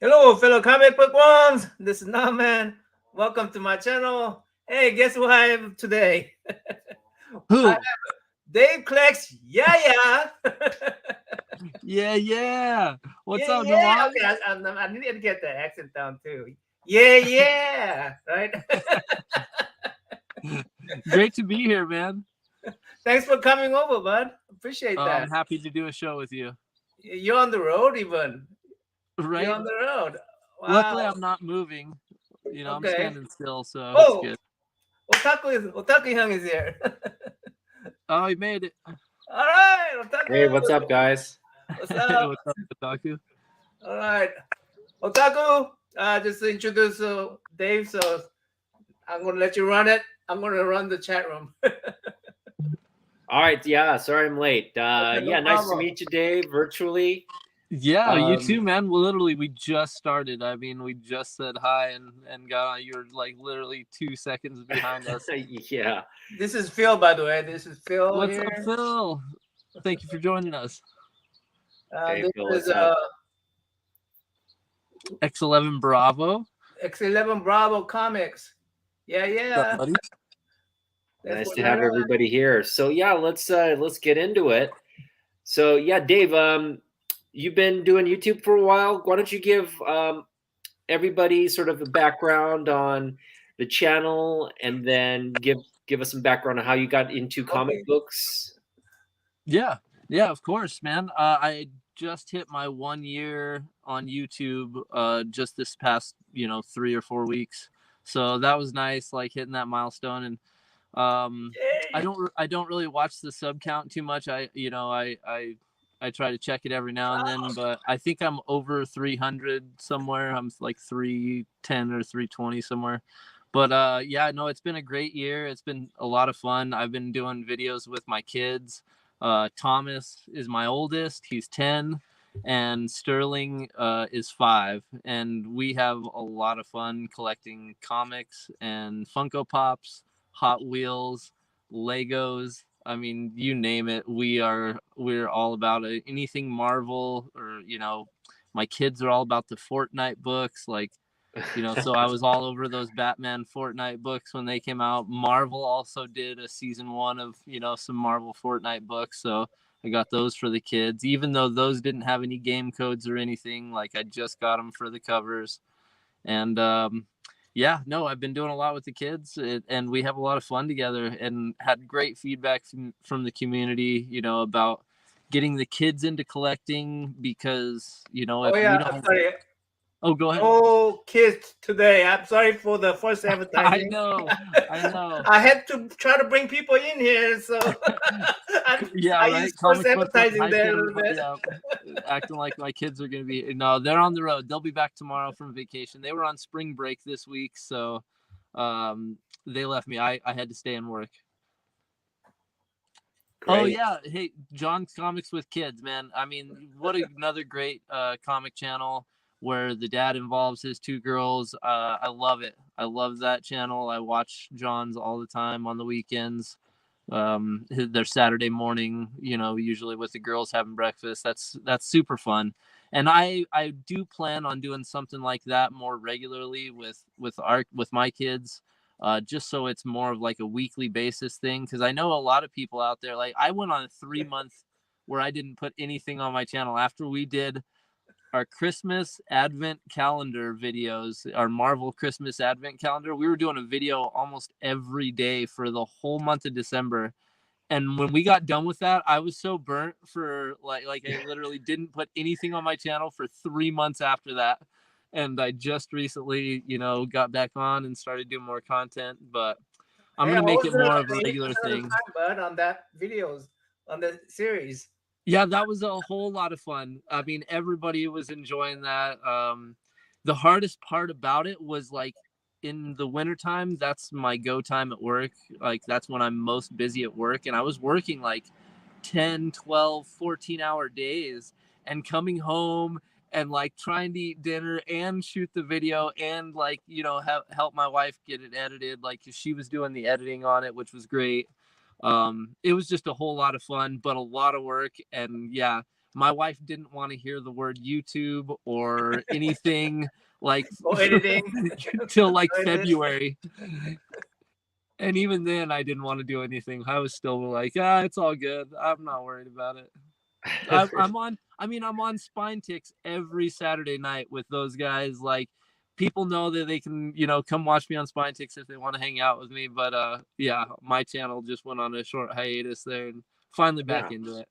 Hello, fellow comic book worms. This is Nahman. Welcome to my channel. Hey, guess who I have today? I Who? have Dave Clex. Yeah, yeah. Yeah. What's Yeah, up, yeah. Naman? Okay, I need to get the accent down too. Yeah, yeah. Right. Great to be here, man. Thanks for coming over, bud. Appreciate that. I'm happy to do a show with you. You're on the road, even. You're Right? on the road. Wow. Luckily, I'm not moving. I'm Okay. standing still, so it's Oh, good. Otaku Hyung is here. Oh, you made it. All right, Hey, Otaku. what's up, guys? What's up? What's up, Otaku? All right. Otaku, just to introduce Dave, so I'm going to let you run it. I'm going to run the chat room. All right, yeah, sorry I'm late. Okay, no Yeah, nice to problem. meet you, Dave, virtually. Yeah, you Um, too, man. Well, literally, we just started. I mean, we just said hi and got on. You're like literally 2 seconds behind us. yeah. This is Phil, by the way. This is Phil What's up, here. Phil? Thank you for joining us. Hey, This Phil, is what's up? X11 Bravo. X11 Bravo Comics. Yeah, What's up, yeah. buddy? That's Nice what to I have run. everybody here. So yeah, let's get into it. So yeah, Dave, you've been doing YouTube for a while. Why don't you give everybody sort of a background on the channel, and then give us some background on how you got into comic Okay. books? Yeah, of course, man. I just hit my 1 year on YouTube just this past 3 or 4 weeks, so that was nice, like hitting that milestone. And I Yay. don't really watch the sub count too much. I try to check it every now and then, but I think I'm over 300 somewhere. I'm like 310 or 320 somewhere. But yeah, no, it's been a great year. It's been a lot of fun. I've been doing videos with my kids. Thomas is my oldest. He's 10, and Sterling is 5. And we have a lot of fun collecting comics and Funko Pops, Hot Wheels, Legos. I mean, you name it. We're all about it. Anything Marvel, or my kids are all about the Fortnite books. Like, so I was all over those Batman Fortnite books when they came out. Marvel also did a season 1 of some Marvel Fortnite books, so I got those for the kids. Even though those didn't have any game codes or anything, like I just got them for the covers. And yeah, no, I've been doing a lot with the kids, and we have a lot of fun together, and had great feedback from the community, about getting the kids into collecting, because Oh, if we yeah. I'm don't. sorry. Oh, go ahead. No kids today. I'm sorry for the first I advertising. know, I know. I had to try to bring people in here, so I, Yeah, I right. used first Comic book, advertising hyped there a little everybody bit. up, acting like my kids are gonna be. No, they're on the road. They'll be back tomorrow from vacation. They were on spring break this week, so they left me. I had to stay and work. Oh Great. yeah, hey, John's Comics with Kids, man. I mean, what another great comic channel where the dad involves his 2 girls. I love it. I love that channel. I watch John's all the time on the weekends. Their Saturday morning, usually with the girls having breakfast. That's super fun. And I do plan on doing something like that more regularly with my kids, just so it's more of like a weekly basis thing, because I know a lot of people out there, like I went on a 3 month where I didn't put anything on my channel after we did our Christmas Advent calendar videos, our Marvel Christmas Advent calendar. We were doing a video almost every day for the whole month of December. And when we got done with that, I was so burnt for like I literally didn't put anything on my channel for 3 months after that. And I just recently, got back on and started doing more content, but I'm Hey, gonna I make was it there more like of a regular 80% of the thing. time, bud, on that videos, on the series. Yeah, that was a whole lot of fun. I mean, everybody was enjoying that. The hardest part about it was like in the wintertime, that's my go time at work. Like that's when I'm most busy at work. And I was working like 10, 12, 14-hour days, and coming home and like trying to eat dinner and shoot the video, and like, help my wife get it edited. Like she was doing the editing on it, which was great. It was just a whole lot of fun, but a lot of work. And yeah, my wife didn't want to hear the word YouTube or anything like Or editing. till like Edit. February. And even then, I didn't want to do anything. I was still like, it's all good. I'm not worried about it. I'm on Spine Ticks every Saturday night with those guys. Like, people know that they can, come watch me on Spine Ticks if they want to hang out with me. But yeah, my channel just went on a short hiatus there and finally back into it.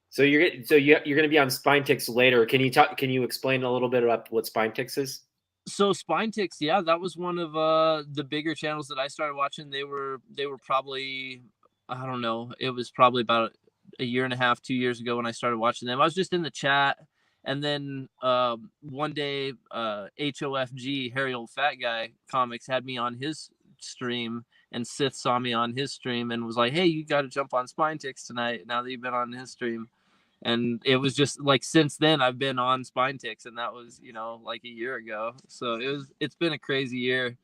So you're going to be on Spine Ticks later. Can you explain a little bit about what Spine Ticks is? So Spine Ticks, yeah, that was one of the bigger channels that I started watching. They were probably, I don't know, it was probably about a year and a half, 2 years ago when I started watching them. I was just in the chat, and then one day HOFG, Harry Old Fat Guy Comics, had me on his stream, and Sith saw me on his stream and was like, "Hey, you got to jump on Spine Ticks tonight now that you've been on his stream." And it was just like, since then I've been on Spine Ticks, and that was, like a year ago. So it's been a crazy year.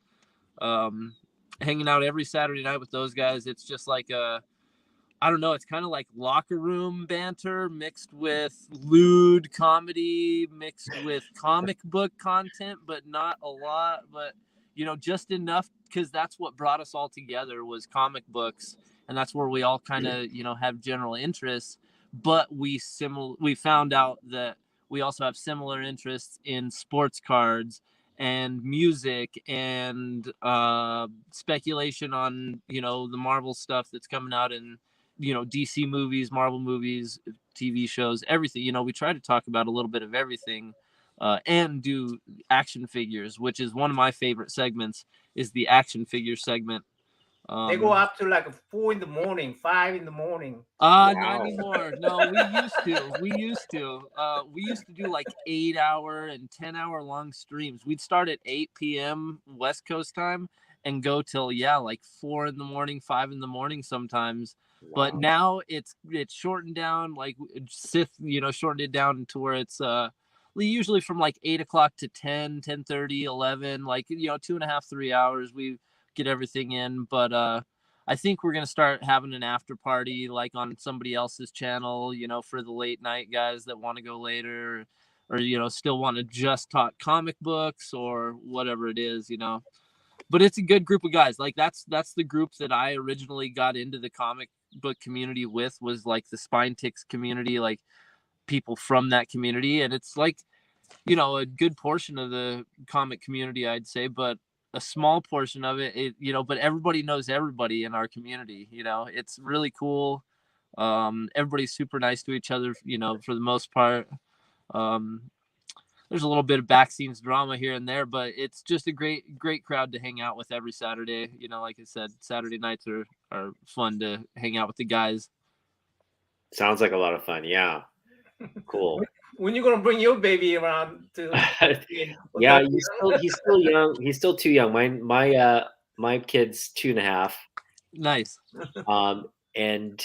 Hanging out every Saturday night with those guys. It's just like I don't know, it's kind of like locker room banter mixed with lewd comedy, mixed with comic book content, but not a lot, but just enough, because that's what brought us all together was comic books, and that's where we all kind of have general interests. But we found out that we also have similar interests in sports cards and music and speculation on the Marvel stuff that's coming out in DC movies, Marvel movies, TV shows, everything. We try to talk about a little bit of everything, and do action figures, which is one of my favorite segments, is the action figure segment. They go up to like 4 in the morning, 5 in the morning. Not anymore. No, we used to. We used to do like 8-hour and 10-hour long streams. We'd start at 8 p.m. West Coast time and go till like 4 in the morning, 5 in the morning sometimes. Wow. But now it's shortened down. Like Sith, shortened it down to where it's usually from like 8 o'clock to 10, 10:30, 11. Like 2.5, 3 hours. We get everything in, but I think we're gonna start having an after party like on somebody else's channel, for the late night guys that want to go later, or still want to just talk comic books or whatever it is, But it's a good group of guys. Like that's the group that I originally got into the comic book community with, was like the Spine Ticks community, like people from that community, and it's like a good portion of the comic community, I'd say, but a small portion of it, but everybody knows everybody in our community. It's really cool. Everybody's super nice to each other, for the most part. There's a little bit of back scenes drama here and there, but it's just a great crowd to hang out with every Saturday. Like I said, Saturday nights are fun to hang out with the guys. Sounds like a lot of fun. Yeah. Cool. When you gonna bring your baby around to? Yeah, he's still young. He's still too young. My kid's 2.5. Nice. And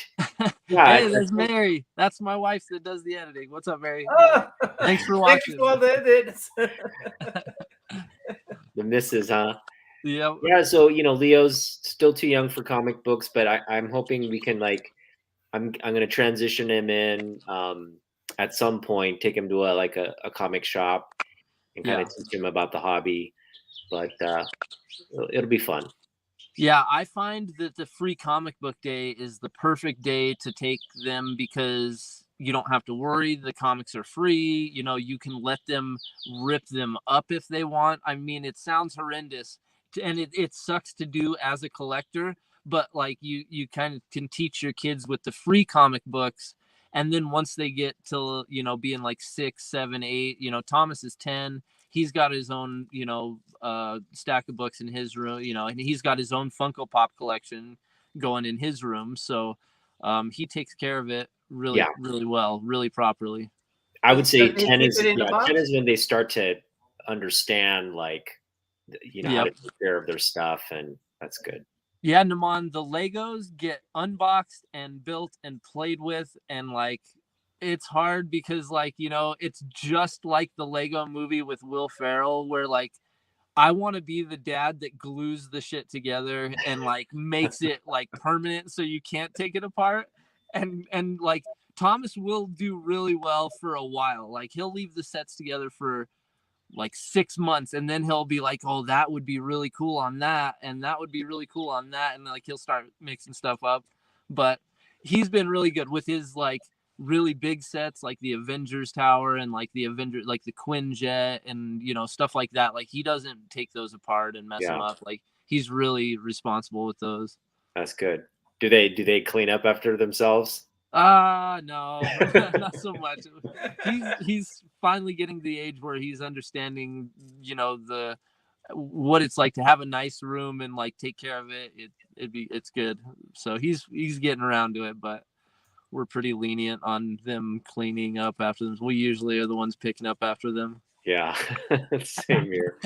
yeah, hey, there's Mary. That's my wife that does the editing. What's up, Mary? Thanks for Thanks watching. for the edits. The missus, huh? Yeah. Yeah. So Leo's still too young for comic books, but I'm hoping we can I'm gonna transition him in at some point, take him to a comic shop and kind of teach him about the hobby. But it'll be fun. Yeah, I find that the free comic book day is the perfect day to take them, because you don't have to worry. The comics are free. You can let them rip them up if they want. I mean, it sounds horrendous, and it sucks to do as a collector, but like you kind of can teach your kids with the free comic books. And then once they get to, being like 6, 7, 8, Thomas is 10. He's got his own, stack of books in his room, and he's got his own Funko Pop collection going in his room. So he takes care of it really well, really properly. I would say 10 is when they start to understand, how to take care of their stuff, and that's good. Yeah, Naman, the Legos get unboxed and built and played with, and it's hard because it's just like the Lego movie with Will Ferrell, where I want to be the dad that glues the shit together and makes it permanent so you can't take it apart, and Thomas will do really well for a while. Like he'll leave the sets together for like 6 months, and then he'll be like, oh, that would be really cool on that, and that would be really cool on that, and like he'll start mixing stuff up. But he's been really good with his like really big sets, like the Avengers Tower and like the Avengers, like the Quinjet, and you know, stuff like that. Like he doesn't take those apart and mess them up. Like he's really responsible with those. That's good. Do they clean up after themselves? No, not so much. He's finally getting to the age where he's understanding, you know, what it's like to have a nice room and like take care of it. It's good. So he's getting around to it, but we're pretty lenient on them cleaning up after them. We usually are the ones picking up after them. Yeah, same here.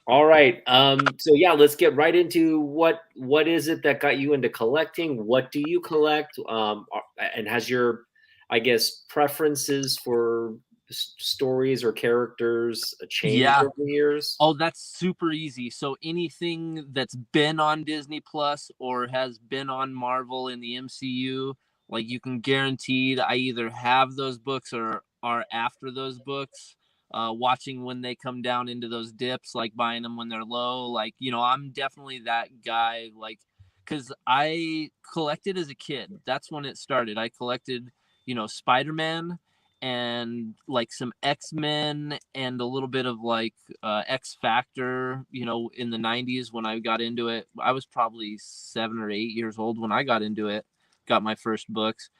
All right. So yeah, let's get right into what is it that got you into collecting? What do you collect? And has your, I guess, preferences for stories or characters changed over the years? Oh, that's super easy. So anything that's been on Disney Plus or has been on Marvel in the MCU, like you can guaranteed I either have those books or are after those books. Watching when they come down into those dips, like buying them when they're low. Like, you know, I'm definitely that guy, like, because I collected as a kid. That's when it started. I collected, you know, Spider-Man and like some X-Men and a little bit of like X Factor, you know, in the 90s when I got into it. I was probably 7 or 8 years old when I got into it, got my first books.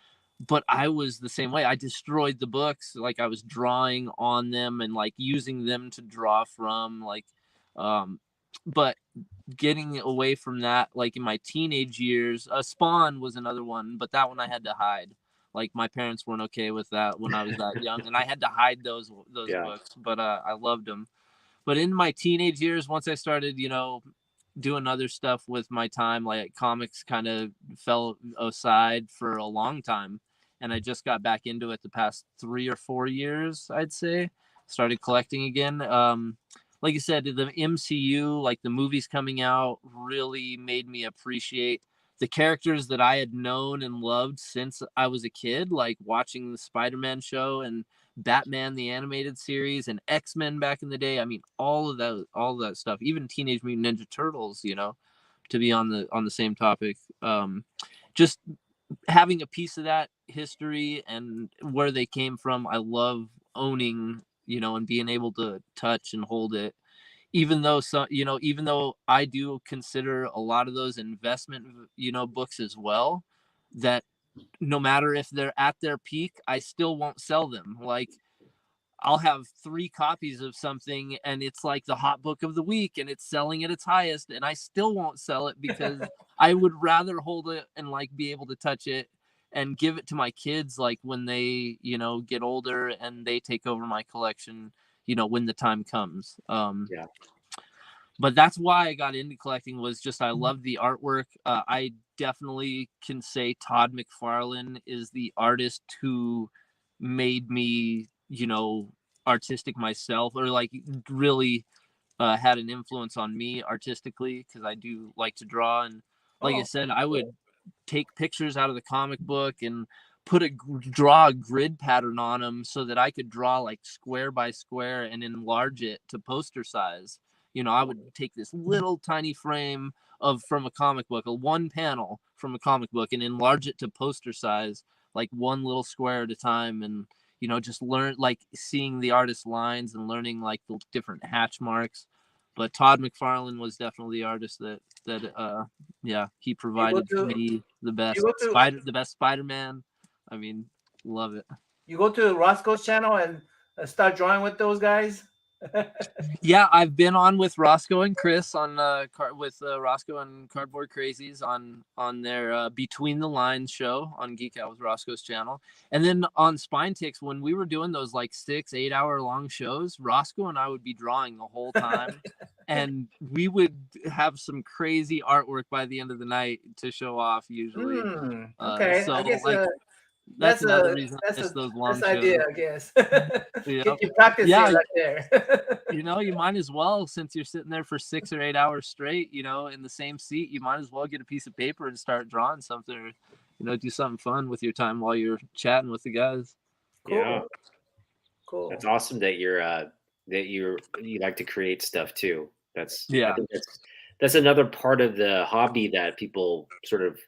But I was the same way. I destroyed the books. Like I was drawing on them and like using them to draw from, like, but getting away from that, like in my teenage years, Spawn was another one, but that one I had to hide. Like my parents weren't okay with that when I was that young, and I had to hide those books. But I loved them. But in my teenage years, once I started, you know, doing other stuff with my time, like comics kind of fell aside for a long time, and I just got back into it the past 3 or 4 years, I'd say. Started collecting again. Like you said, the MCU, like the movies coming out, really made me appreciate the characters that I had known and loved since I was a kid, like watching the Spider-Man show and Batman the animated series and X-Men back in the day. I mean, all of that stuff, even Teenage Mutant Ninja Turtles, you know, to be on the same topic. Just having a piece of that history and where they came from, I love owning, you know, and being able to touch and hold it. Even though I do consider a lot of those investment, you know, books as well, that no matter if they're at their peak, I still won't sell them. Like I'll have 3 copies of something and it's like the hot book of the week and it's selling at its highest, and I still won't sell it because I would rather hold it and like be able to touch it and give it to my kids, like when they, you know, get older and they take over my collection, you know, when the time comes. But that's why I got into collecting, was just I love the artwork. I definitely can say Todd McFarlane is the artist who made me, you know, artistic myself, or like really had an influence on me artistically, because I do like to draw. And like I said, I would take pictures out of the comic book and draw a grid pattern on them so that I could draw like square by square and enlarge it to poster size. You know, I would take this little tiny frame from a comic book, a one panel from a comic book, and enlarge it to poster size, like one little square at a time. And, you know, just learn, like seeing the artist's lines and learning like the different hatch marks. But Todd McFarlane was definitely the artist that he provided me the best Spider-Man. I mean, love it. You go to Roscoe's channel and start drawing with those guys? Yeah, I've been on with Roscoe and Chris on Roscoe and Cardboard Crazies on their Between the Lines show on Geek Out with Roscoe's channel. And then on Spine Ticks, when we were doing those like 6-8 hour long shows, Roscoe and I would be drawing the whole time. And we would have some crazy artwork by the end of the night to show off usually. Okay. So I guess, like that's another reason I miss those long shows. Idea, I guess. Get your practice right there. You know, you might as well, since you're sitting there for 6 or 8 hours straight, you know, in the same seat, you might as well get a piece of paper and start drawing something, or, do something fun with your time while you're chatting with the guys. Cool. Yeah. Cool. That's awesome that you like to create stuff too. I think that's another part of the hobby that people sort of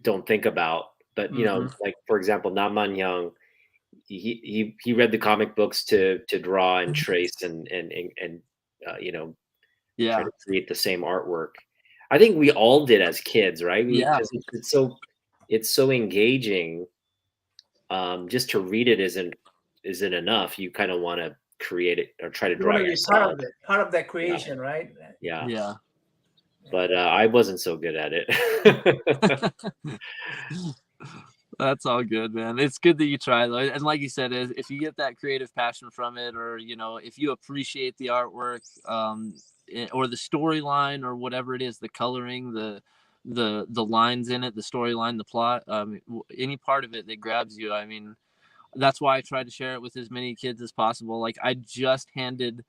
don't think about. But like for example, Naman Young, he read the comic books to draw and trace and try to create the same artwork. I think we all did as kids, right? Because it's so engaging. Just to read it isn't enough. You kind of want to create it or try to draw it yourself. Part of that creation, right? Yeah. But I wasn't so good at it. That's all good, man. It's good that you try though, and like you said, if you get that creative passion from it, or if you appreciate the artwork, or the storyline, or whatever it is, the coloring, the lines in it, the storyline, the plot, any part of it that grabs you. I mean, that's why I try to share it with as many kids as possible. Like I just handed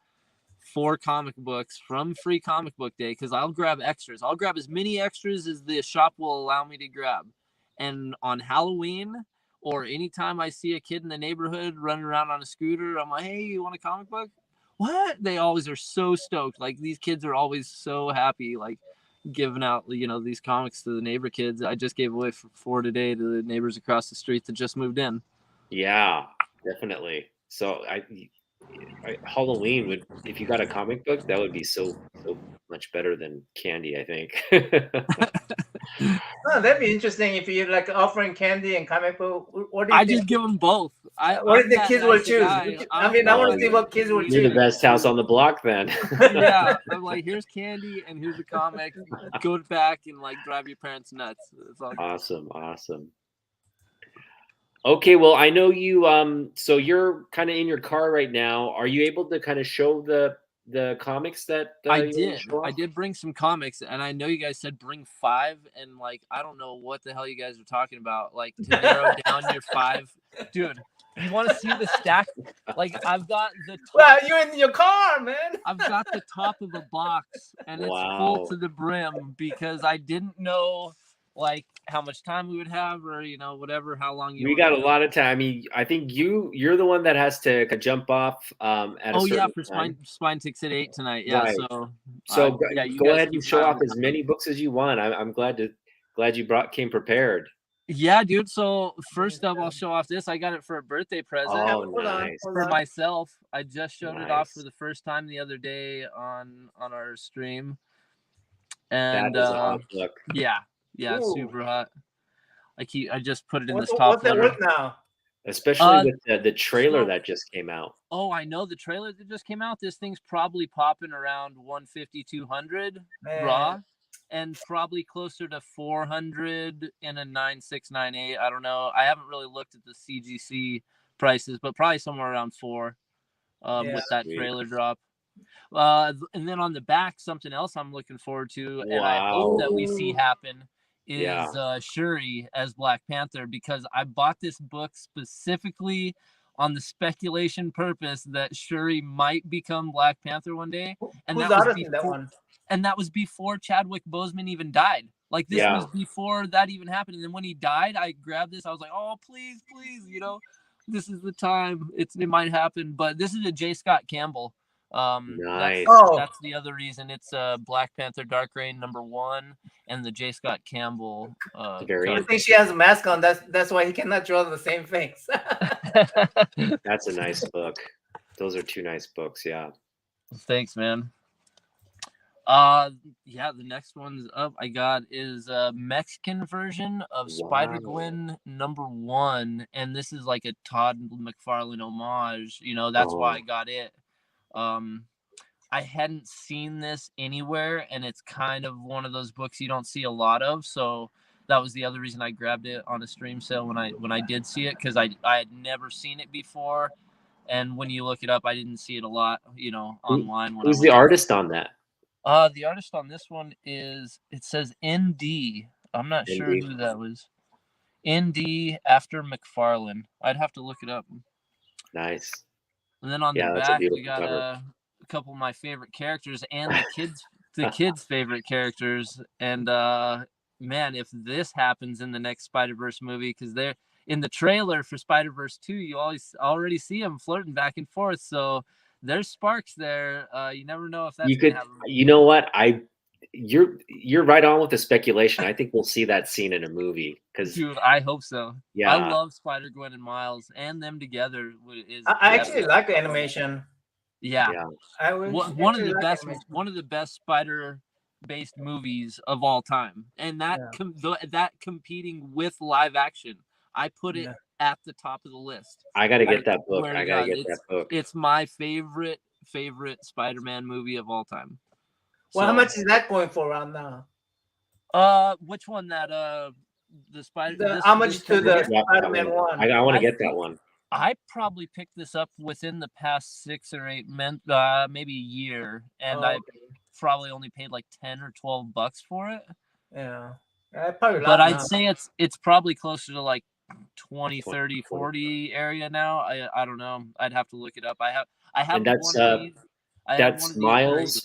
4 comic books from Free Comic Book Day, because I'll grab extras. I'll grab as many extras as the shop will allow me to grab. And on Halloween, or anytime I see a kid in the neighborhood running around on a scooter, I'm like, hey, you want a comic book? What? They always are so stoked. Like these kids are always so happy, like giving out, these comics to the neighbor kids. I just gave away 4 today to the neighbors across the street that just moved in. Yeah, definitely. So Halloween if you got a comic book, that would be so much better than candy, I think. Oh, that'd be interesting if you're like offering candy and comic book. What do you I think? just give them both. What do the kids will choose? I want to see what kids will choose. You're the best house on the block, then. Yeah, I'm like, here's candy and here's a comic. Go back and like drive your parents nuts. It's all Awesome. Okay, well, I know you. So you're kind of in your car right now. Are you able to kind of show the comics that I did bring some comics, and I know you guys said bring 5, and like I don't know what the hell you guys are talking about. Like to narrow down your 5, dude. You want to see the stack? Like I've got the top, well, you're in your car, man. I've got the top of a box, and it's full to the brim because I didn't know like how much time we would have, or whatever, how long we got a lot of time. I mean, I think you're the one that has to jump off at a certain time. Spine ticks at 8 tonight. Yeah, right. so go ahead and show off as many books as you want. I'm glad you came prepared. Yeah, dude. So first up, I'll show off this. I got it for a birthday present. Oh, nice. For myself. I just showed it off for the first time the other day on our stream. And that is a hot look. Yeah, it's super hot. I just put it in this top What's letter. that worth now? Especially with the trailer that just came out. Oh, I know the trailer that just came out. This thing's probably popping around 150, 200 raw, and probably closer to 400 in a 9698. I don't know. I haven't really looked at the CGC prices, but probably somewhere around 4 with that trailer drop. And then on the back, something else I'm looking forward to, and I hope that we see happen, is Shuri as Black Panther, because I bought this book specifically on the speculation purpose that Shuri might become Black Panther one day. And that was before Chadwick Boseman even died. Like this was before that even happened. And then when he died, I grabbed this. I was like, oh, please, this is the time. It might happen. But this is a J. Scott Campbell. Nice. That's the other reason. It's Black Panther Dark Reign #1 and the J. Scott Campbell. I think she has a mask on. That's why he cannot draw the same face. That's a nice book. Those are 2 nice books. Yeah. Thanks, man. The next one's up. I got is a Mexican version of Spider-Gwen #1, and this is like a Todd McFarlane homage. That's why I got it. I hadn't seen this anywhere, and it's kind of one of those books you don't see a lot of, so that was the other reason I grabbed it on a stream sale when I did see it, because I had never seen it before, and when you look it up, I didn't see it a lot, online. Who's the artist on that? The artist on this one it says ND. I'm not sure who that was. ND after McFarlane. I'd have to look it up. Nice. And then on the back, we got a couple of my favorite characters and the kids' favorite characters. And man, if this happens in the next Spider-Verse movie, because they're in the trailer for Spider-Verse 2, you already see them flirting back and forth. So there's sparks there. You never know if that's You gonna could, happen. you know what? You're right on with the speculation. I think we'll see that scene in a movie because Dude, I hope so. I yeah, love Spider-Gwen and Miles, and them together is I actually like the animation. yeah. yeah. I would One of actually the like best animation. Spider-based movies of all time, and that Yeah. that competing with live action, I put it Yeah. at the top of the list. I got to I get that book. swear to I got to God, get that book. it's my favorite Spider-Man movie of all time. Well, how So, much is that going for around now? which one that the Spider? How much to Look the at that Spider-Man one. one? I want to I get that think one. I probably picked this up within the past 6 or 8 months, maybe a year, and I Okay. probably only paid like $10 or $12 for it. Yeah. Probably a But lot I'd now. say it's probably closer to like 20, 20, 30, 20. 40 area now. I don't know. I'd have to look it up. I have And that's one of these. I have one that's of these graded.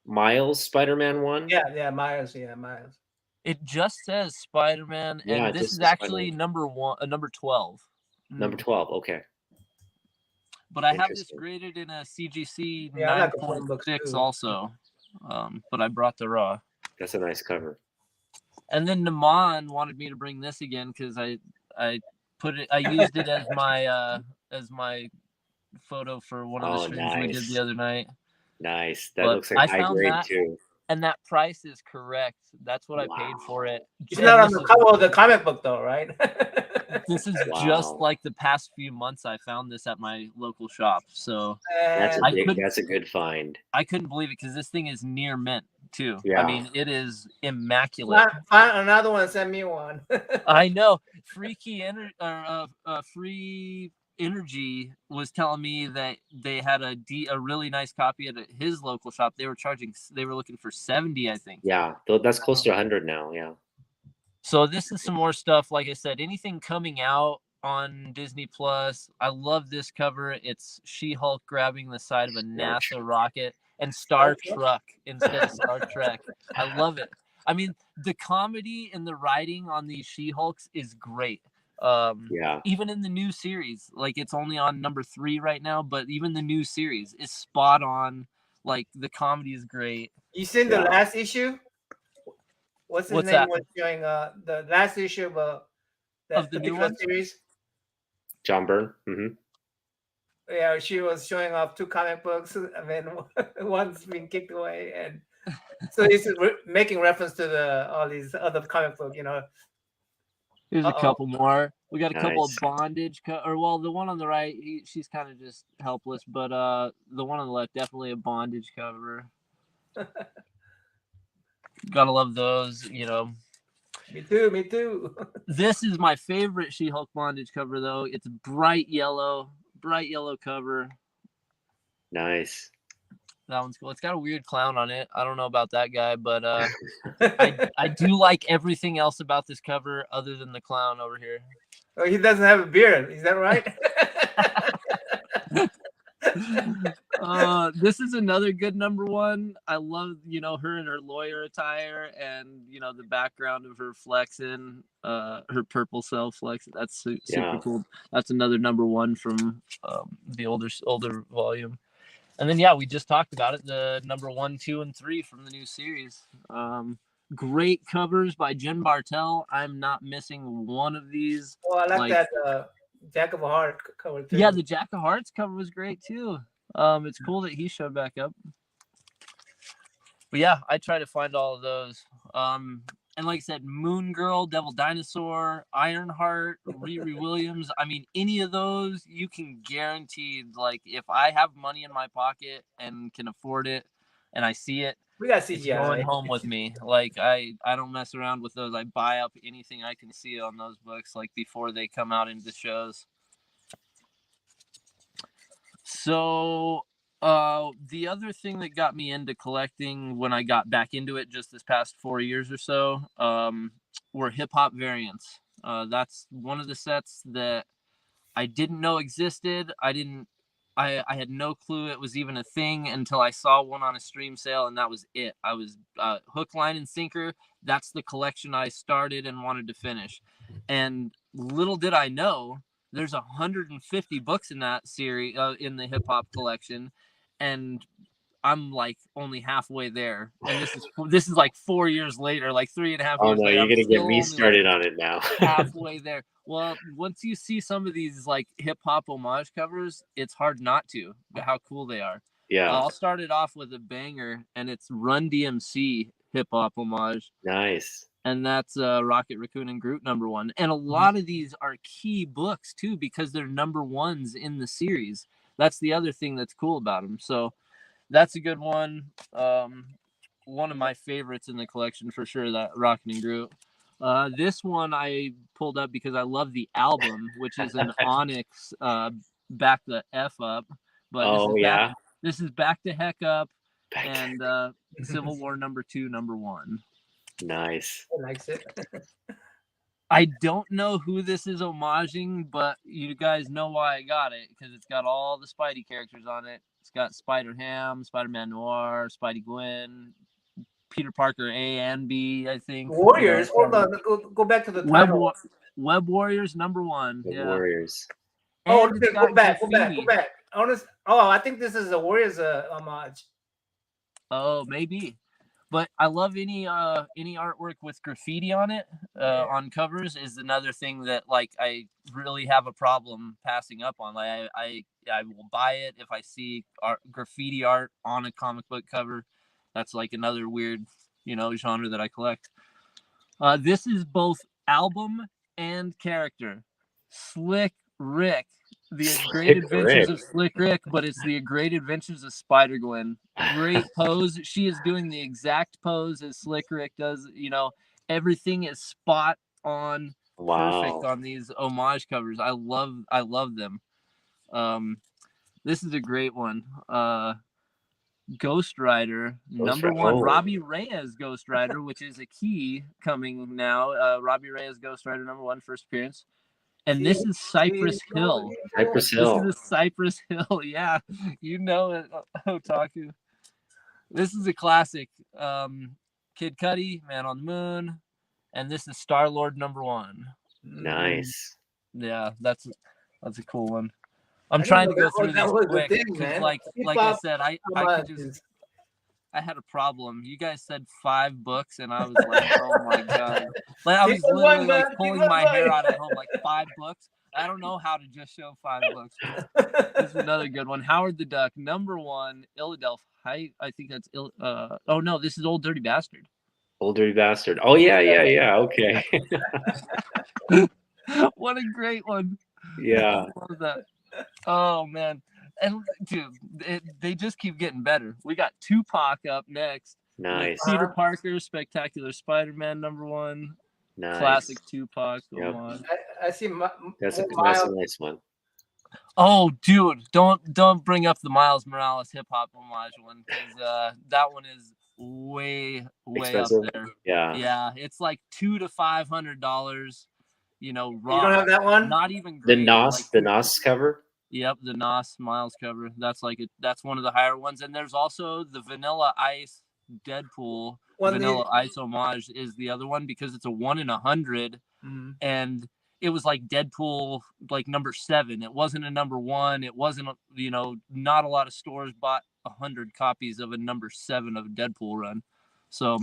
Miles Spider-Man one. Yeah, Miles. Yeah, Miles. It just says Spider-Man, Yeah, and it this just is says actually Spider-Man. number 12. Number 12. Okay, But I have this interesting. graded in a CGC Yeah, I like the phone books 9.6 too. also. But I brought the raw. That's a nice cover. And then Naman wanted me to bring this again because I used it as my photo for one of the Oh, streams we did the nice, other night. nice. That But looks like I high found grade that, too. and that price is correct. That's what I paid for Wow, it. It's And not on the cover of the comic book though, right? this is just wow. like the past few months I found this at my local shop. So And That's a good find. I couldn't believe it because this thing is near mint too. I Yeah. mean, it is immaculate. find another one. Send me one. I know. Free Energy was telling me that they had a really nice copy at his local shop. They were looking for 70, I think. Yeah, that's close to 100 now. Yeah. So this is some more stuff. Like I said, anything coming out on Disney Plus. I love this cover. It's She-Hulk grabbing the side of a NASA rocket and Star Trek instead of Star Trek. I love it. I mean, the comedy and the writing on these She-Hulks is great. Yeah. Even in the new series, like it's only on number 3 right now, but even the new series is spot on. Like the comedy is great. You seen the last issue? What's his name? that? Was showing the last issue of that Of the new particular one? series. John Byrne. Mm-hmm. Yeah, she was showing off 2 comic books. I mean, one's been kicked away, and so he's making reference to all these other comic book. Here's a couple more. We got a couple of Nice. bondage, the one on the right, she's kind of just helpless, but the one on the left, definitely a bondage cover. Gotta love those, Me too. This is my favorite She-Hulk bondage cover, though. It's bright yellow cover. Nice. That one's cool. It's got a weird clown on it. I don't know about that guy, but I do like everything else about this cover other than the clown over here. Oh, he doesn't have a beard. Is that right? This is another good number 1. I love, her in her lawyer attire and, the background of her flexing, her purple cell flex. That's super cool. That's another number 1 from the older volume. And then, we just talked about it. The number 1, 2, and 3 from the new series. Great covers by Jen Bartel. I'm not missing one of these. Oh, I like that Jack of a Heart cover too. Yeah, the Jack of Hearts cover was great too. It's cool that he showed back up. But I try to find all of those. And like I said, Moon Girl, Devil Dinosaur, Ironheart, Riri Williams. I mean, any of those, you can guarantee, like, if I have money in my pocket and can afford it and I see it, we got it's CGI going home with me. Like, I don't mess around with those. I buy up anything I can see on those books, like, before they come out into shows. So the other thing that got me into collecting when I got back into it just this past 4 years or so were hip hop variants. That's one of the sets that I didn't know existed. I I had no clue it was even a thing until I saw one on a stream sale, and that was it. I was hook, line, and sinker. That's the collection I started and wanted to finish. And little did I know, there's 150 books in that series, in the hip hop collection, and I'm like only halfway there. And this is like 4 years later, like 3.5 Oh years no, later. you're I'm gonna get still me only, like, started on it now. halfway there. Well, once you see some of these like hip hop homage covers, it's hard not to, but how cool they are. Yeah, I'll start it off with a banger, and it's Run DMC hip hop homage, nice. and that's Rocket Raccoon and Groot #1. And a lot of these are key books too because they're #1s in the series. That's the other thing that's cool about them. So that's a good one. One of my favorites in the collection for sure, that Rocket and Groot. This one I pulled up because I love the album, which is an Onyx Back the F Up. But Oh yeah, this is Back the Heck Up Back to- and Civil War #2, #1. nice. He likes it. I don't know who this is homaging, but you guys know why I got it, because it's got all the Spidey characters on it. It's got Spider-Ham, Spider-Man Noir, Spidey Gwen, Peter Parker A and B, I think. Warriors. Hold on. Go back to the title. Web Warriors #1. The Yeah. Warriors. Oh, And it's go got back. Go graffiti. back. Honest. Oh, I think this is a Warriors homage. Oh, maybe. But I love any artwork with graffiti on it, on covers, is another thing that like I really have a problem passing up on. Like I will buy it if I see graffiti art on a comic book cover. That's like another weird, genre that I collect. This is both album and character. Slick Rick, the Great Adventures of Slick Rick, but it's the Great Adventures of Spider-Gwen. Great pose. She is doing the exact pose as Slick Rick does. Everything is spot on, perfect on these homage covers. I love them. This is a great one. Ghost Rider #1, Robbie Reyes Ghost Rider, which is a key coming now. Robbie Reyes Ghost Rider #1, first appearance. And this is Cypress Hill. Cypress Hill. This is a Cypress Hill. Yeah, you know it, Otaku. This is a classic. Kid Cudi, Man on the Moon, and this is Star-Lord #1. Nice. Yeah, that's a cool one. I'm trying to go through these quick because, like I said, I had a problem. You guys said 5 books, and I was like, oh my god! Like I was literally like pulling my hair out at home, like 5 books. I don't know how to just show 5 books. This is another good one. Howard the Duck #1, Philadelphia. I think that's oh no, this is Old Dirty Bastard. Old Dirty Bastard. Oh yeah. Okay. What a great one. Yeah. I love that. Oh man. And dude, they just keep getting better. We got Tupac up next. Nice. Peter Parker, Spectacular Spider-Man #1. Nice. Classic Tupac. Yep. I see. That's a nice one. Oh, dude, don't bring up the Miles Morales hip hop homage one, because that one is way expensive. up there. Yeah, it's like $200 to $500. Raw. You don't have that one? Not even the Nas cover. Yep, the Nas Miles cover. That's one of the higher ones. And there's also the Vanilla Ice Deadpool. Vanilla Ice homage is the other one, because it's a 1 in 100, and it was like Deadpool, like #7. It wasn't a #1. It wasn't, not a lot of stores bought 100 copies of a #7 of a Deadpool run. So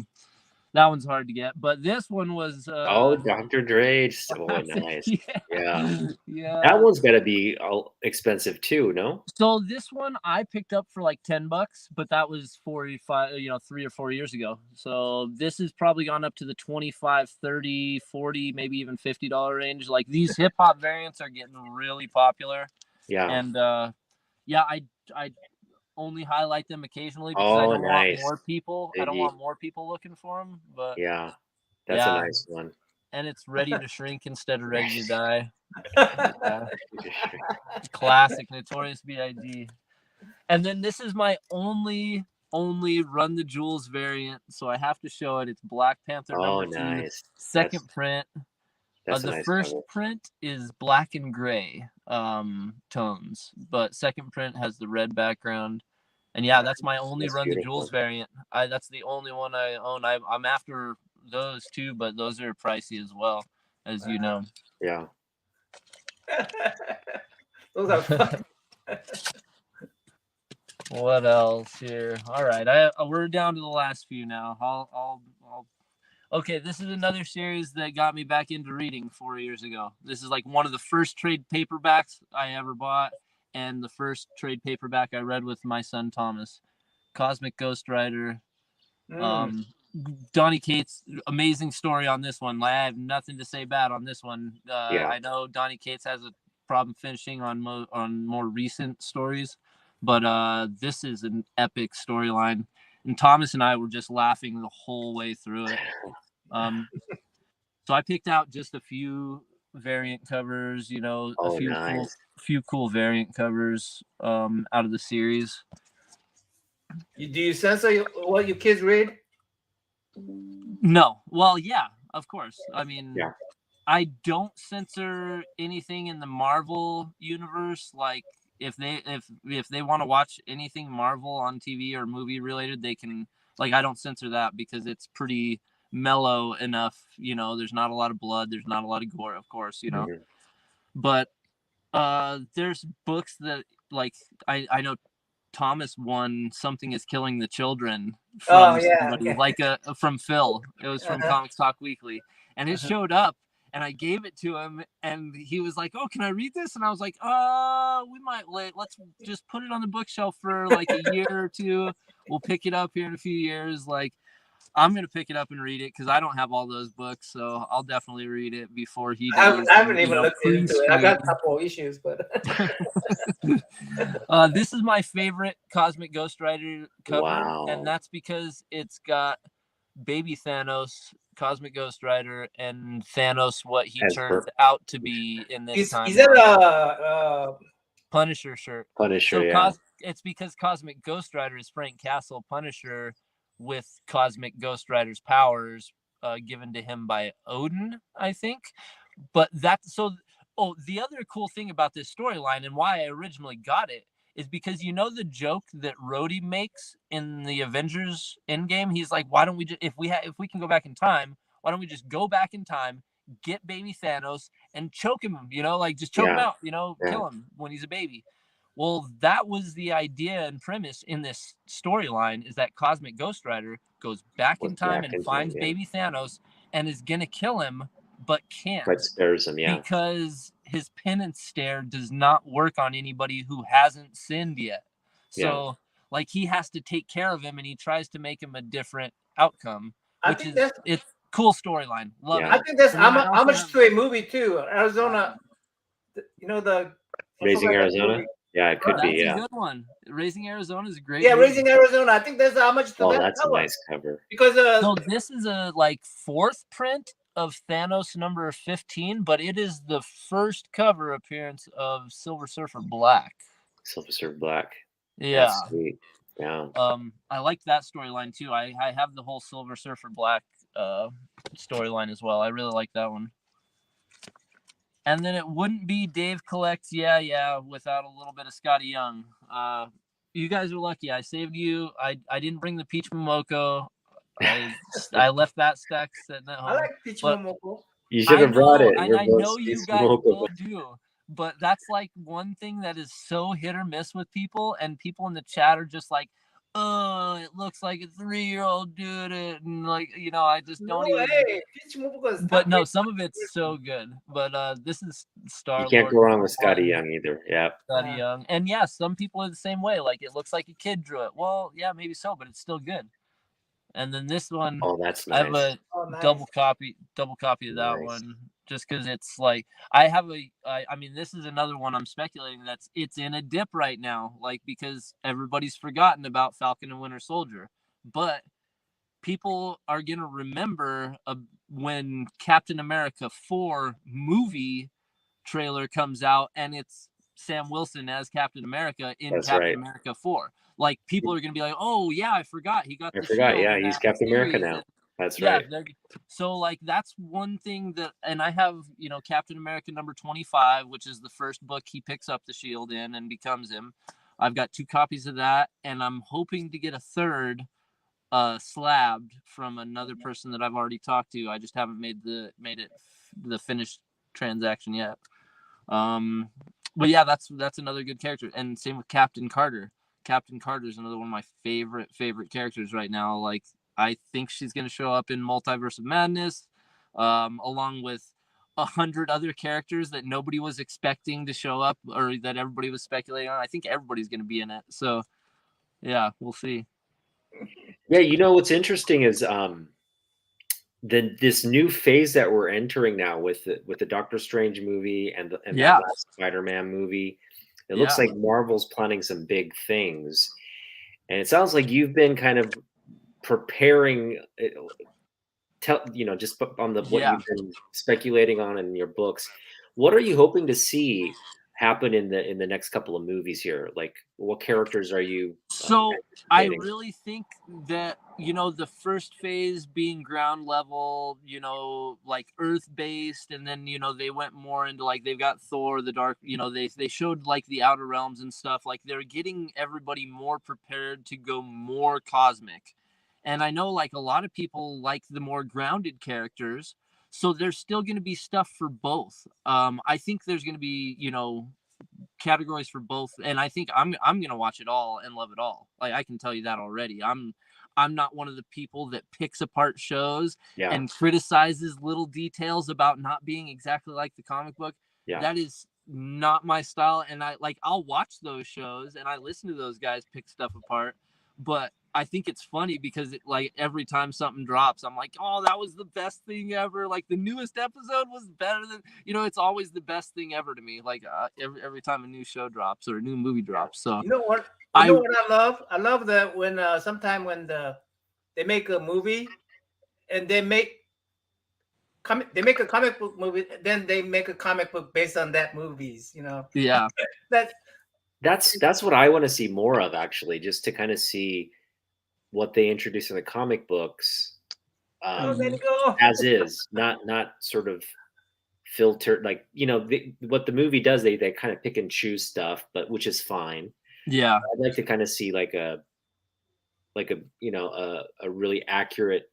that one's hard to get. But this one was Dr. Dre. Oh, nice. Yeah. That one's got to be expensive too, no? So this one I picked up for like $10, but that was 45, 3 or 4 years ago. So this has probably gone up to the 25, 30, 40, maybe even $50 range. Like these hip hop variants are getting really popular. Yeah. And I only highlight them occasionally because I don't want more people. I don't want more people looking for them. But yeah, that's a nice one. And it's ready to shrink instead of ready to die. Classic, Notorious B.I.G. And then this is my only Run the Jewels variant, so I have to show it. It's Black Panther #2, second print. The first print is black and gray. tones, but second print has the red background. And yeah, that's my only That's Run the beautiful. Jewels variant. That's the only one I own. I'm after those too, but those are pricey as well, as you know. Yeah. Those are fun. What else here? All right, we're down to the last few now. I'll Okay, this is another series that got me back into reading 4 years ago. This is like one of the first trade paperbacks I ever bought, and the first trade paperback I read with my son Thomas. Cosmic Ghost Rider. Donny Cates, amazing story on this one. I have nothing to say bad on this one. I know Donny Cates has a problem finishing on more recent stories, but this is an epic storyline. And Thomas and I were just laughing the whole way through it. So I picked out just a few variant covers, a few cool variant covers out of the series. Do you censor what your kids read? No. Well, yeah, of course. I mean, Yeah. I don't censor anything in the Marvel universe. Like if they want to watch anything Marvel on TV or movie related, they can. Like I don't censor that because it's pretty mellow enough. There's not a lot of blood. There's not a lot of gore, of course. Mm-hmm. But there's books that like I know Thomas won Something Is Killing the Children from somebody, like from Phil. It was from Comics Talk Weekly, and it showed up, and I gave it to him, and he was like, "Oh, can I read this?" And I was like, we might let's just put it on the bookshelf for like a year or two. We'll pick it up here in a few years. Like, I'm gonna pick it up and read it because I don't have all those books, so I'll definitely read it before he does. I haven't even looked into it. I got a couple of issues, but this is my favorite Cosmic Ghost Rider cover, and that's because it's got baby Thanos, Cosmic Ghost Rider, and Thanos what he turns out to be in this time. Is that a Punisher shirt? Punisher, so yeah. It's because Cosmic Ghost Rider is Frank Castle Punisher with Cosmic Ghost Rider's powers given to him by Odin, I think. But the other cool thing about this storyline and why I originally got it is because the joke that Rhodey makes in the Avengers Endgame. He's like, why don't we just if we can go back in time, why don't we just go back in time, get baby Thanos and choke him, just choke him out, kill him when he's a baby. Well, that was the idea and premise in this storyline, is that Cosmic Ghost Rider goes back in time and finds baby Thanos and is going to kill him, but can't. But spares him, because his penance stare does not work on anybody who hasn't sinned yet. So, like, he has to take care of him, and he tries to make him a different outcome, which is it's cool storyline. Love it. I think that's how much to a movie too. Arizona, the Raising Arizona. Yeah, it could be. That's a good one. Raising Arizona is a great. Yeah, movie. Raising Arizona. I think that's how much to that. That's a nice cover. Because so this is a fourth print of Thanos number 15, but it is the first cover appearance of Silver Surfer Black. Silver Surfer Black. Yeah. That's sweet. Yeah. I like that storyline too. I have the whole Silver Surfer Black storyline as well. I really like that one. And then it wouldn't be Dave Collects without a little bit of Scotty Young. You guys are lucky. I saved you. I didn't bring the Peach Momoko. I left that stack sitting at home. I like Peach Momoko. You should have brought it. And I know you guys will do. But that's like one thing that is so hit or miss with people, and people in the chat are just like, "Oh, it looks like a 3-year-old did it," and like, I just don't even. But no, some of it's so good. But this is Star-Lord. You can't go wrong with Scotty Young either. Yeah. Scotty Young, and some people are the same way. Like, it looks like a kid drew it. Well, yeah, maybe so, but it's still good. And then this one, that's nice. I have a double copy of that one, just because it's like I mean, this is another one I'm speculating it's in a dip right now, like, because everybody's forgotten about Falcon and Winter Soldier, but people are gonna remember when Captain America 4 movie trailer comes out, and it's Sam Wilson as Captain America in America 4. Like, people are going to be like, "Oh yeah, I forgot he got the shield." Yeah, he's Captain America now. That's Yeah, right. so like that's one thing that, and I have, you know, Captain America number 25, which is the first book he picks up the shield in and becomes him. I've got 2 copies of that, and I'm hoping to get a third slabbed from another person that I've already talked to. I just haven't made it the finished transaction yet. But yeah, that's another good character, and same with Captain Carter. Captain Carter is another one of my favorite characters right now. Like, I think she's going to show up in Multiverse of Madness, along with 100 other characters that nobody was expecting to show up, or that everybody was speculating on. I think everybody's going to be in it. So yeah, we'll see. Yeah, you know what's interesting is this new phase that we're entering now with the Doctor Strange movie and that Yeah, last Spider-Man movie. It yeah, looks like Marvel's planning some big things, and it sounds like you've been kind of preparing. Just on what yeah. you've been speculating on in your books. What are you hoping to see happen in the next couple of movies here? Like, what characters are you So I anticipating? really think that, you know, the first phase being ground level, you know, like Earth based, and then, you know, they went more into like, they've got Thor, the dark, you know, they showed like the outer realms and stuff. Like, they're getting everybody more prepared to go more cosmic. And I know like a lot of people like the more grounded characters, so there's still going to be stuff for both. I think there's going to be, you know, categories for both, and I think I'm gonna watch it all and love it all. Like, I can tell you that already. I'm not one of the people that picks apart shows Yeah, and criticizes little details about not being exactly like the comic book. yeah. That is not my style, and I'll watch those shows and I listen to those guys pick stuff apart, but I think it's funny because like every time something drops, I'm like, oh, that was the best thing ever. Like, the newest episode was better than, you know, it's always the best thing ever to me. Like, every time a new show drops or a new movie drops. So You know what? You I know what I love? I love that when sometime when they make a movie and they make a comic book movie, then they make a comic book based on that movies. You know, yeah, that's That's what I want to see more of, actually, just to kind of see what they introduce in the comic books, oh, there you um, go. as is, not sort of filtered. Like, what the movie does, they kind of pick and choose stuff, but which is fine. yeah. I'd like to kind of see a really accurate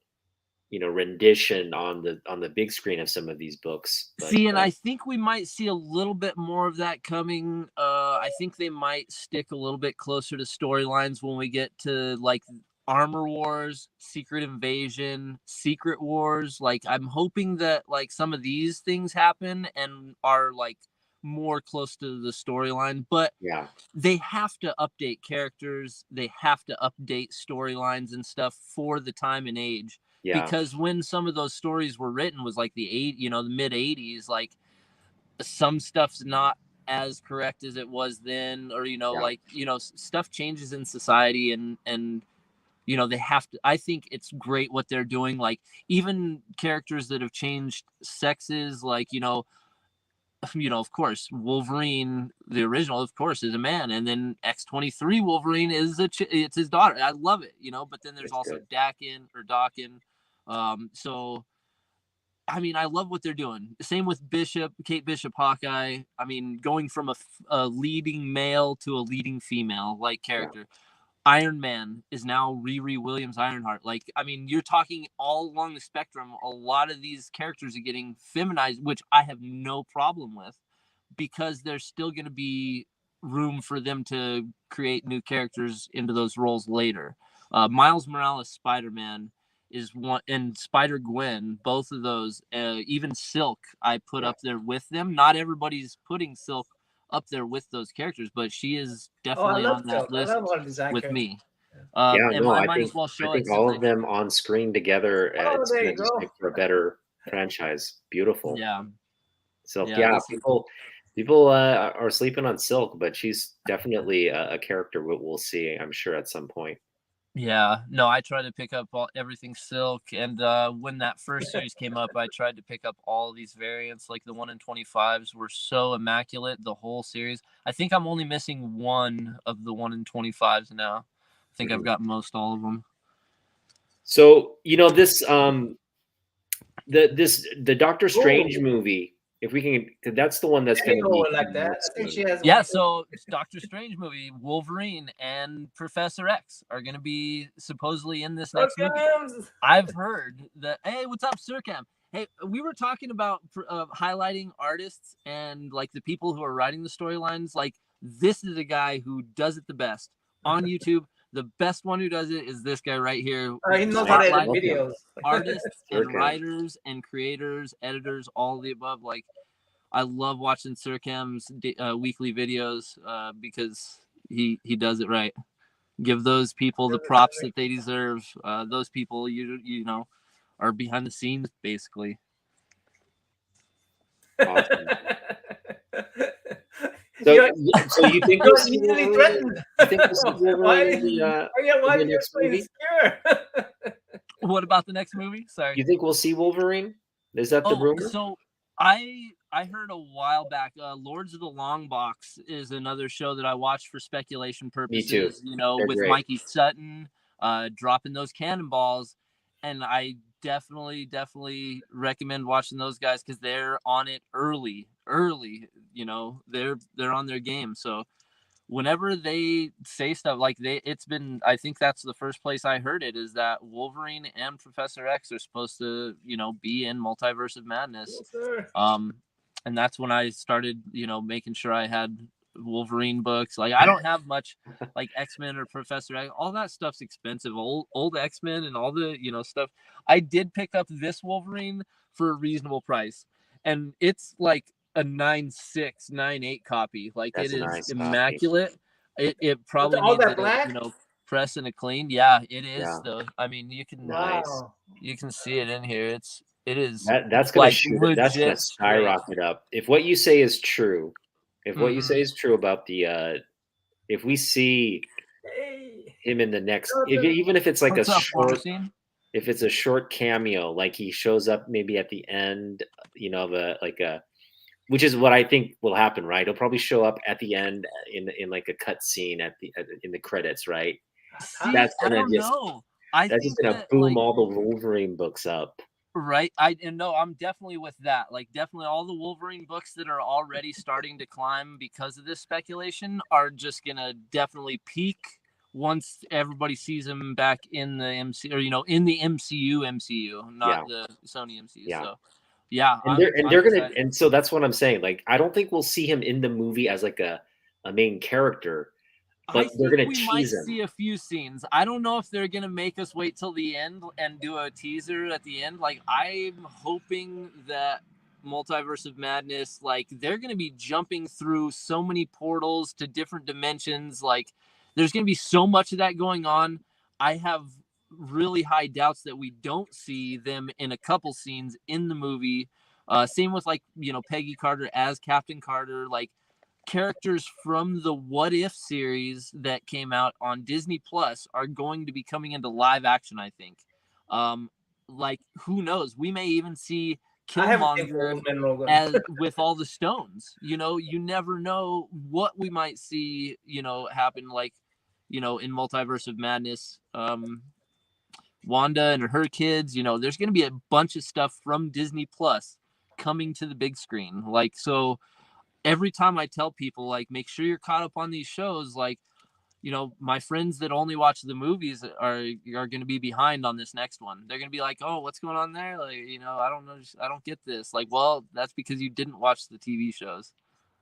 rendition on the big screen of some of these books. But See, and I think we might see a little bit more of that coming. I think they might stick a little bit closer to storylines when we get to like Armor Wars, Secret Invasion, Secret Wars. Like, I'm hoping that like some of these things happen and are like more close to the storyline, but yeah, they have to update characters, they have to update storylines and stuff for the time and age, yeah, because when some of those stories were written was like the mid 80s, like some stuff's not as correct as it was then, or yeah, stuff changes in society, and they have to. I think it's great what they're doing, like even characters that have changed sexes, like of course, Wolverine, the original, of course, is a man, and then X-23 Wolverine is it's his daughter. I love it, But then there's it's also good. Dakin. So I mean, I love what they're doing. Same with Kate Bishop, Hawkeye. I mean, going from a leading male to a leading female like Yeah, character. Iron Man is now Riri Williams Ironheart. Like, I mean, you're talking all along the spectrum. A lot of these characters are getting feminized, which I have no problem with, because there's still going to be room for them to create new characters into those roles later. Miles Morales Spider-Man is one, and Spider-Gwen, both of those, even Silk, I put yeah, up there with them. Not everybody's putting Silk up there with those characters, but she is Oh, I definitely love on that Silk. I love list all design with characters. me. yeah. And No, I I might think as well I show think it since all I, of them on screen together, Oh, it's there gonna you just go. make for a better franchise. Beautiful. yeah, Silk, yeah, yeah. People are sleeping on Silk, but she's definitely a character we'll see, I'm sure, at some point. yeah. No, I tried to pick up everything Silk, and when that first series came up, I tried to pick up all these variants. Like the 1 in 25s were so immaculate, the whole series. I think I'm only missing one of the 1 in 25s now. I think I've Mhm. got most all of them. So this the Doctor Strange movie. If we can, that's the one that's going to be like that. I think she has. Yeah, one. so Doctor Strange movie, Wolverine and Professor X are going to be supposedly in this next movie. I've heard that. Hey, what's up, Sircam? Hey, we were talking about highlighting artists and like the people who are writing the storylines. Like, this is a guy who does it the best on YouTube. The best one who does it is this guy right here. He knows how to edit Spotlight videos. artists and Sircam. writers and creators, editors, all of the above. Like, I love watching Sircam's weekly videos because he does it right. Give those people the props that they deserve. Those people, you know, are behind the scenes basically. Awesome. So you think we'll see Wolverine? You think we'll see Wolverine in the next movie? What about the next movie? Sorry. You think we'll see Wolverine? Is that the rumor? So I heard a while back. Lords of the Long Box is another show that I watch for speculation purposes. Me too. You know, They're with great. Mikey Sutton dropping those cannonballs, and I definitely recommend watching those guys because they're on it early. You know, they're on their game. So whenever they say stuff like it's been, I think that's the first place I heard it, is that Wolverine and Professor X are supposed to, you know, be in Multiverse of Madness. And that's when I started, you know, making sure I had Wolverine books. Like, I don't have much like X-Men or Professor X. All that stuff's expensive. Old X-Men and all the, you know, stuff. I did pick up this Wolverine for a reasonable price, and it's like a 9.6, 9.8 copy. Like, That's it is nice immaculate. It probably all needs that black? you know, press and a clean. Yeah, it is Yeah. though. I mean, you can Nice. you can see it in here. It is That's gonna like shoot it. That's gonna legit straight. skyrocket up. If what you say is true, Mhm. about the if we see him in the next, even if it's like What's a up, short, Weinstein? if it's a short cameo, like he shows up maybe at the end, you know, which is what I think will happen, right? He'll probably show up at the end in like a cut scene in the credits, right? See, That's I gonna don't just know. I that's think just gonna that, boom like, all the Wolverine books up. right. And no, I'm definitely with that. Like, definitely all the Wolverine books that are already starting to climb because of this speculation are just gonna definitely peak once everybody sees him back in the MCU, or, you know, in the MCU, not the Sony MCU. Yeah. So yeah, And they're gonna, and so that's what I'm saying. Like, I don't think we'll see him in the movie as like a main character, but they're gonna we tease might him. see a few scenes. I don't know if they're gonna make us wait till the end and do a teaser at the end. Like, I'm hoping that Multiverse of Madness, like, they're gonna be jumping through so many portals to different dimensions. Like, there's gonna be so much of that going on. I have really high doubts that we don't see them in a couple scenes in the movie. Same with, like, you know, Peggy Carter as Captain Carter. Like, characters from the What If series that came out on Disney Plus are going to be coming into live action, I think. Like, who knows? We may even see Killmonger as with all the stones. You know, you never know what we might see, you know, happen, like, you know, in Multiverse of Madness. Wanda and her kids, you know, there's going to be a bunch of stuff from Disney Plus coming to the big screen. Like, so every time I tell people, like, make sure you're caught up on these shows, like, you know, my friends that only watch the movies are going to be behind on this next one. They're going to be like, oh, what's going on there? Like, you know, I don't know. I don't get this. Like, well, that's because you didn't watch the TV shows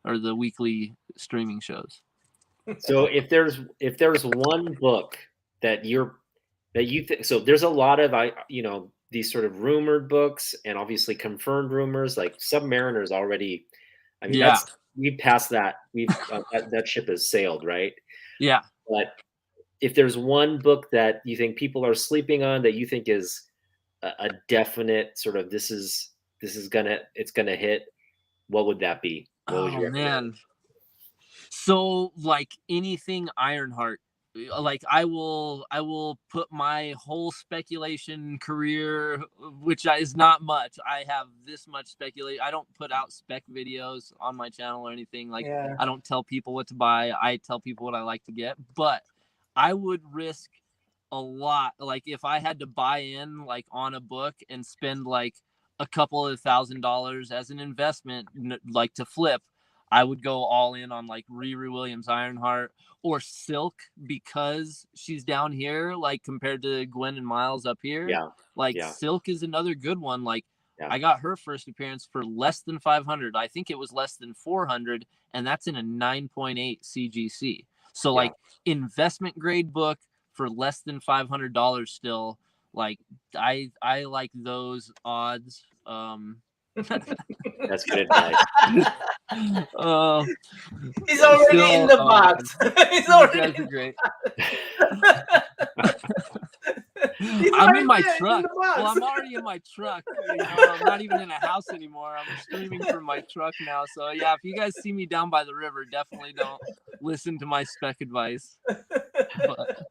or the weekly streaming shows. So if there's one book that you think, so there's a lot of, you know, these sort of rumored books and obviously confirmed rumors, like Submariner's already, I mean, we've passed that. That ship has sailed, right? Yeah. But if there's one book that you think people are sleeping on, that you think is a definite sort of, it's gonna hit, what would that be? What would you recommend? Man. So, like, anything Ironheart, like, I will put my whole speculation career, which is not much. I have this much speculate. I don't put out spec videos on my channel or anything. Like, I don't tell people what to buy. I tell people what I like to get. But I would risk a lot. Like if I had to buy in like on a book and spend like a couple of $1,000 as an investment, like to flip, I would go all in on like Riri Williams Ironheart or Silk, because she's down here, like compared to Gwen and Miles up here. Yeah. Like Yeah. Silk is another good one. Like Yeah. I got her first appearance for less than 500. I think it was less than 400, and that's in a 9.8 CGC. So like investment grade book for less than $500 still. Like I like those odds. That's good advice. He's already in the box. He's already guys in are great. He's I'm in already my there, truck. in the box. Well, I'm already in my truck. You know, I'm not even in a house anymore. I'm streaming from my truck now. So yeah, if you guys see me down by the river, definitely don't listen to my spec advice. But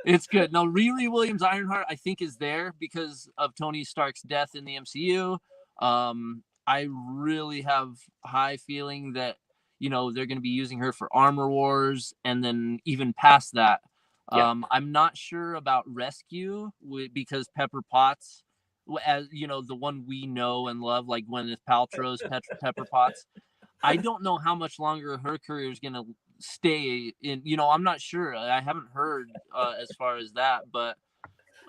it's good. No, Riri Williams Ironheart, I think, is there because of Tony Stark's death in the MCU. I really have high feeling that, you know, they're going to be using her for Armor Wars and then even past that. I'm not sure about Rescue because Pepper Potts, as you know, the one we know and love, like Gwyneth Paltrow's Pepper Potts. I don't know how much longer her career is going to stay in. You know, I'm not sure. I haven't heard as far as that, but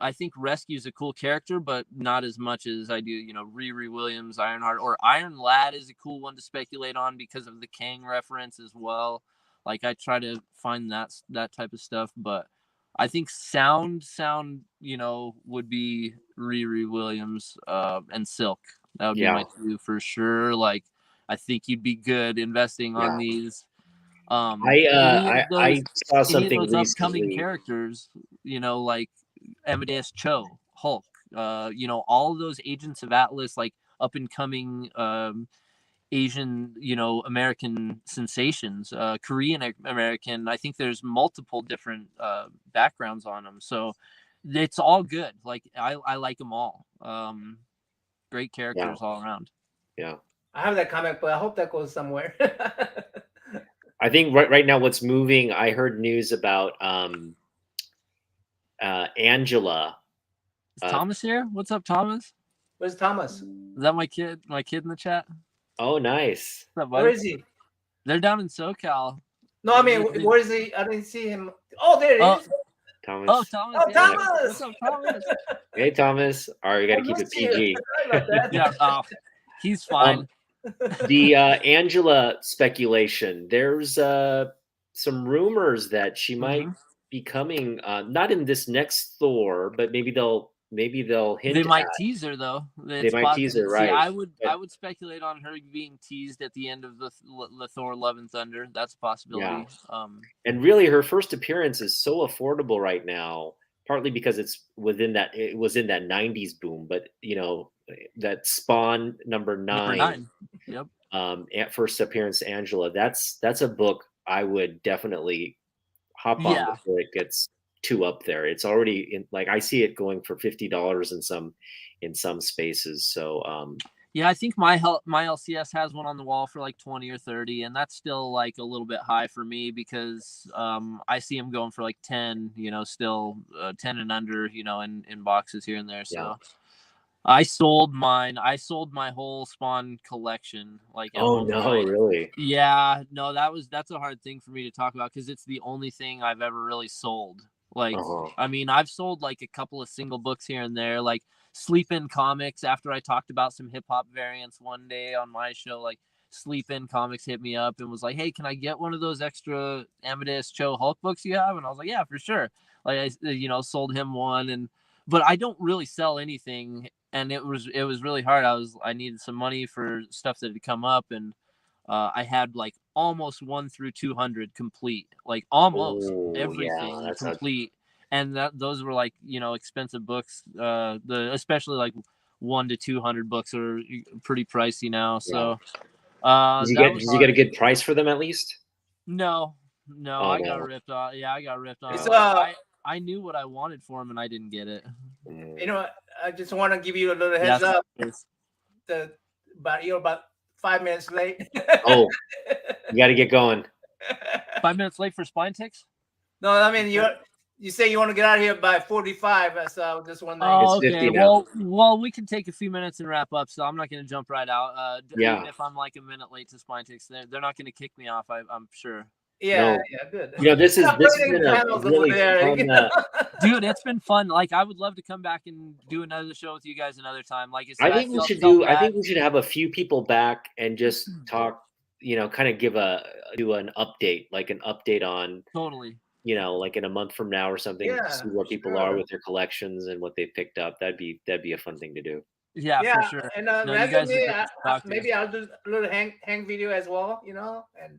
I think Rescue's a cool character, but not as much as I do, you know, Riri Williams, Ironheart, or Iron Lad is a cool one to speculate on because of the Kang reference as well. Like I try to find that type of stuff, but I think sound, you know, would be Riri Williams and Silk. That would be my two for sure. Like I think you'd be good investing on these. I saw something those upcoming recently. characters, you know, like Amadeus Cho, Hulk, you know, all of those Agents of Atlas, like up and coming Asian, you know, American sensations, Korean American. I think there's multiple different backgrounds on them, so it's all good. Like I like them all. Great characters all around. Yeah, I have that comic, but I hope that goes somewhere. I think right now what's moving. I heard news about Angela. Is Thomas here? What's up, Thomas? Where's Thomas? Is that my kid? My kid in the chat? Oh, nice. What's up, buddy? Where is he? They're down in SoCal. No, I mean, where is he? I didn't see him. Oh, there he is. Thomas. Oh, Thomas. Thomas. What's up, Thomas? Hey, Thomas. All right, you got to keep it PG. Sorry about that. Yeah, he's fine. The Angela speculation. There's some rumors that she might be coming, not in this next Thor, but maybe they'll hint. They might tease her though. They might tease her, right? See, I would speculate on her being teased at the end of the Thor: Love and Thunder. That's a possibility. Yeah. And really, her first appearance is so affordable right now. Partly because it was in that '90s boom, but you know that Spawn number 9. Yep. At first appearance, Angela. That's a book I would definitely hop on before it gets too up there. It's already in, like, I see it going for $50 in some spaces. So yeah, I think my LCS has one on the wall for like 20 or 30, and that's still like a little bit high for me because I see them going for like 10, you know, still 10 and under, you know, in boxes here and there. So I sold mine. I sold my whole Spawn collection. Like, oh no, really? Yeah, no, that's a hard thing for me to talk about because it's the only thing I've ever really sold. Like, I mean, I've sold like a couple of single books here and there, like Sleep In Comics. After I talked about some hip hop variants one day on my show, like Sleep In Comics hit me up and was like, "Hey, can I get one of those extra Amadeus Cho Hulk books you have?" And I was like, "Yeah, for sure." Like I, you know, sold him one, but I don't really sell anything. And it was really hard. I needed some money for stuff that had come up, and I had like almost 1 through 200 complete, like almost everything complete. And those were like, you know, expensive books. Especially like 1 to 200 books are pretty pricey now. So did you get a good price for them at least? No, I got ripped off. Yeah, I got ripped off. I knew what I wanted for him, and I didn't get it. You know, I just want to give you a little heads up. You're about 5 minutes late. Oh, you got to get going. 5 minutes late for Spine Ticks? No, I mean you say you want to get out of here by 45, so I was just wondering. Oh, It's 50 okay. now. Well, we can take a few minutes and wrap up. So I'm not going to jump right out. Yeah. Even if I'm like a minute late to Spine Ticks, they're not going to kick me off. I'm sure. Yeah, No. yeah, good. You know, this has Separating been a panels over really there, fun. you know? Dude, it's been fun. Like, I would love to come back and do another show with you guys another time. Like I said, I think we felt should so do. I bad. think we should have a few people back and just talk. You know, kind of do an update, like an update on. Totally. You know, like in a month from now or something, Yeah, see where people sure. are with their collections and what they picked up. That'd be a fun thing to do. Yeah, Yeah, for sure. and No, you guys are great to talk to. maybe I'll do a little hang video as well, you know, and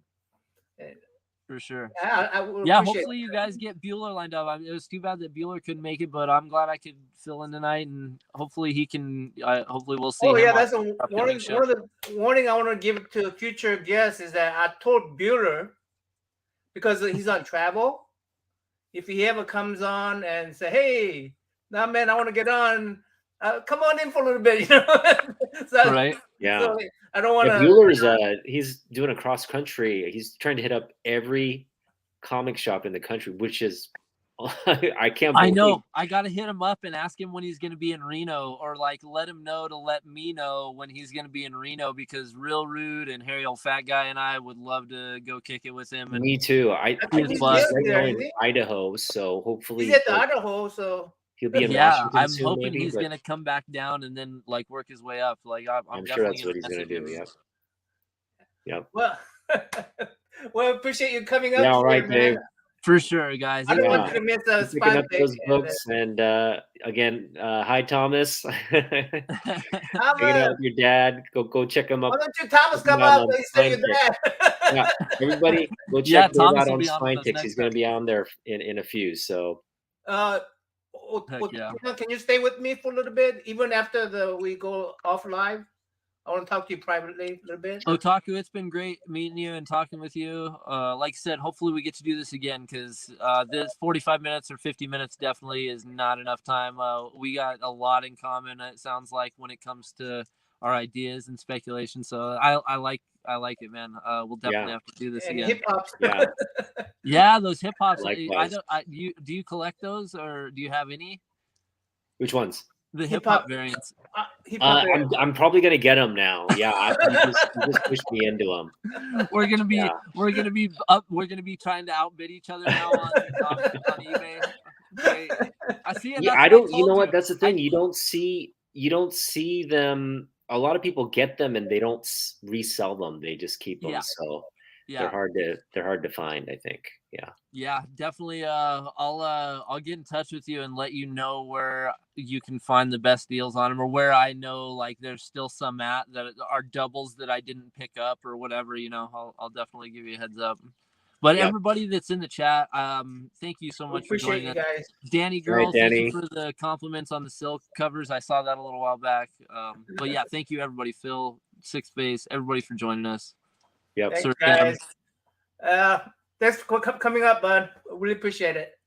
For sure. I will Yeah, appreciate hopefully you guys get Bueller lined up. I mean, it was too bad that Bueller couldn't make it, but I'm glad I could fill in tonight, and hopefully he can. Hopefully we'll see. Oh him yeah, on that's a the upcoming warning. show. One of the warning I want to give to future guests is that I told Bueller, because he's on travel, if he ever comes on and say, "Hey, now man, I want to get on," come on in for a little bit, you know. So, Right. Yeah. so I don't want Yeah, to. Bueller's he's doing a cross country. He's trying to hit up every comic shop in the country, which is I can't believe. I know. I gotta hit him up and ask him when he's gonna be in Reno, or like let him know to let me know when he's gonna be in Reno, because Real Rude and Harry Old Fat Guy and I would love to go kick it with him. And Me too. I think think he's he's right there, now isn't in he? Idaho, so hopefully He's at the Idaho, so he'll be in yeah, Washington I'm soon, hoping maybe, he's but gonna come back down and then like work his way up. Like I'm sure definitely that's what he's gonna message do. him. Yep. well. Well, appreciate you coming up. Yeah, all right, here, man. Dave. For sure, guys. I don't It's want been you to miss a Keep picking spine up pick. those books, and again, hi Thomas. Hanging out with your dad. Go check him up. Why don't you, Thomas, Check him come out up? on You say Spine you're Ticks. there. Yeah, everybody, go Yeah, check Dave Thomas out will on be on with Spine us Ticks. next He's going to time. be on there in a few. So Heck yeah. Can you stay with me for a little bit, even after we go off live? I want to talk to you privately a little bit. Otaku, it's been great meeting you and talking with you. Like I said, hopefully we get to do this again, because this 45 minutes or 50 minutes definitely is not enough time. We got a lot in common, it sounds like, when it comes to our ideas and speculation. So I like it, man. We'll definitely have to do this And again. hip hop. yeah, Yeah, those hip hops. Likewise. Do you collect those, or do you have any? which ones? The Hip hip hop hop. variants. Hip hop. I'm probably going to get them now. Yeah, you just pushed me into them. We're gonna be Yeah. we're gonna be trying to outbid each other now on eBay. Okay. I see it. Yeah, That's I what don't. You told know what? That's the thing. You don't see them. A lot of people get them and they don't resell them. They just keep them. Yeah. So Yeah, they're hard to find, I think. Yeah. yeah, definitely. I'll get in touch with you and let you know where you can find the best deals on them, or where I know like there's still some at that are doubles that I didn't pick up or whatever. You know, I'll definitely give you a heads up. But Yep. everybody that's in the chat, thank you so We much for appreciate joining you us. guys. Danny All right, girl, thank Danny. you for the compliments on the silk covers. I saw that a little while back. But yeah, thank you everybody. Phil, Six Face, everybody for joining us. Yep. Thanks, Sir guys. Cam. Thanks for coming up, bud. I really appreciate it.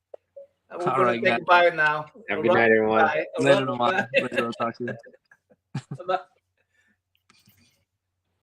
We're All going right, to say guys. goodbye now. Have a good night, everyone. Bye. Later, Lamont. Later, I'll talk to you. Bye.